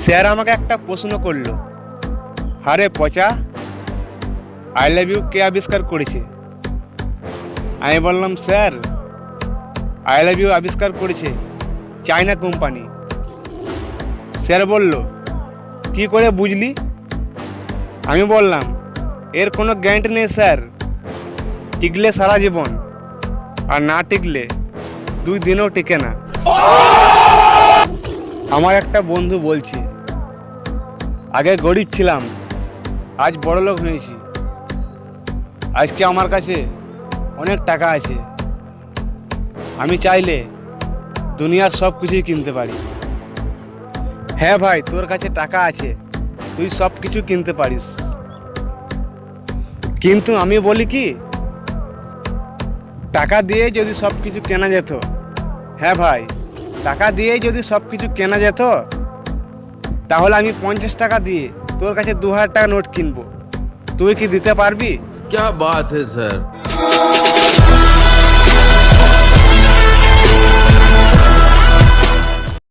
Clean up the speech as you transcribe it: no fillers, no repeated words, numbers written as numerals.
Sir আমাকে একটা প্রশ্ন করলো, আরে পচা, আই লাভ ইউ কে আবিষ্কার করেছে? আমি বললাম, স্যার আই লাভ ইউ আবিষ্কার করেছে চায়না কোম্পানি। স্যার বলল, কি করে বুঝলি? আমি বললাম, এর কোনো গ্যারান্টি নেই স্যার, টিকলে সারা জীবন, আর না টিকলে 2 দিনও টিকে না। আমার একটা বন্ধু বলছে, আগে গরিব ছিলাম, আজ বড়লোক হয়েছি। আজকে আমার কাছে অনেক টাকা আছে, আমি চাইলে দুনিয়ার সব কিছুই কিনতে পারি। হ্যাঁ ভাই, তোর কাছে টাকা আছে, তুই সব কিছু কিনতে পারিস, কিন্তু আমি বলি কি, টাকা দিয়ে যদি সব কিছু কেনা যেত, হ্যাঁ ভাই, টাকা দিয়েই যদি সব কিছু কেনা যেত, তাহলে আমি 50 টাকা দিয়ে তোর কাছে 2000 টাকা নোট কিনবো। তুই কি দিতে পারবি? क्या बात है सर।